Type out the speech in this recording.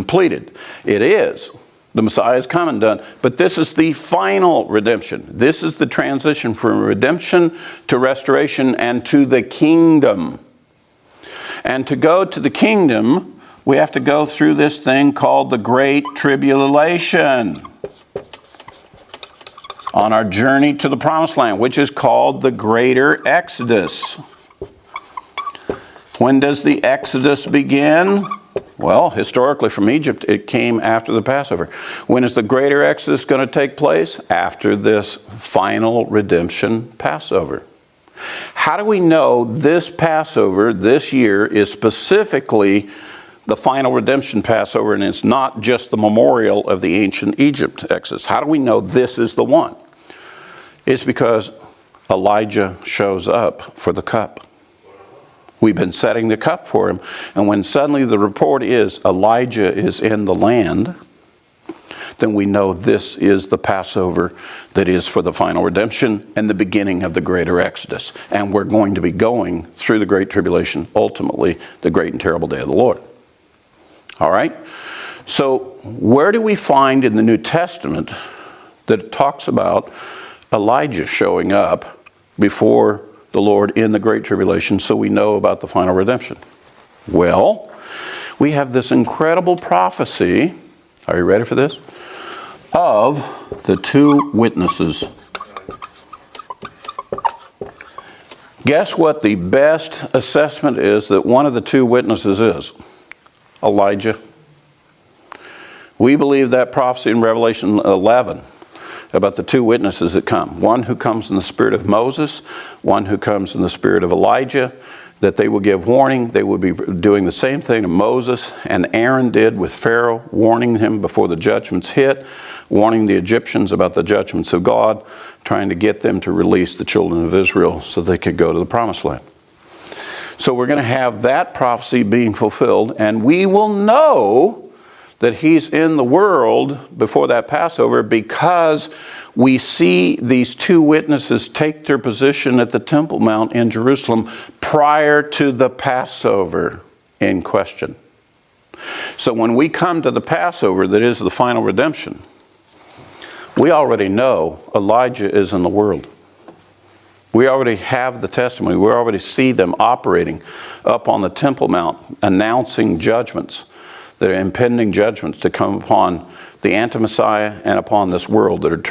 completed. It is. The Messiah is come and done. But this is the final redemption. This is the transition from redemption to restoration and to the kingdom. And to go to the kingdom, we have to go through this thing called the Great Tribulation on our journey to the Promised Land, which is called the Greater Exodus. When does the Exodus begin? Well, historically from Egypt, it came after the Passover. When is the Greater Exodus going to take place? After this final redemption Passover. How do we know this Passover this year is specifically the final redemption Passover and it's not just the memorial of the ancient Egypt Exodus? How do we know this is the one? It's because Elijah shows up for the cup. We've been setting the cup for him. And when suddenly the report is Elijah is in the land, then we know this is the Passover that is for the final redemption and the beginning of the Greater Exodus. And we're going to be going through the Great Tribulation, ultimately the great and terrible day of the Lord. All right? So where do we find in the New Testament that it talks about Elijah showing up before the Lord in the Great Tribulation so we know about the final redemption? Well, we have this incredible prophecy, are you ready for this? Of the two witnesses. Guess what the best assessment is that one of the two witnesses is? Elijah. We believe that prophecy in Revelation 11 about the two witnesses that come. One who comes in the spirit of Moses, one who comes in the spirit of Elijah, that they will give warning. They will be doing the same thing to Moses and Aaron did with Pharaoh, warning him before the judgments hit, warning the Egyptians about the judgments of God, trying to get them to release the children of Israel so they could go to the Promised Land. So we're going to have that prophecy being fulfilled, and we will know that he's in the world before that Passover because we see these two witnesses take their position at the Temple Mount in Jerusalem prior to the Passover in question. So when we come to the Passover that is the final redemption, we already know Elijah is in the world. We already have the testimony. We already see them operating up on the Temple Mount, announcing judgments. There are impending judgments to come upon the anti-Messiah and upon this world that are turned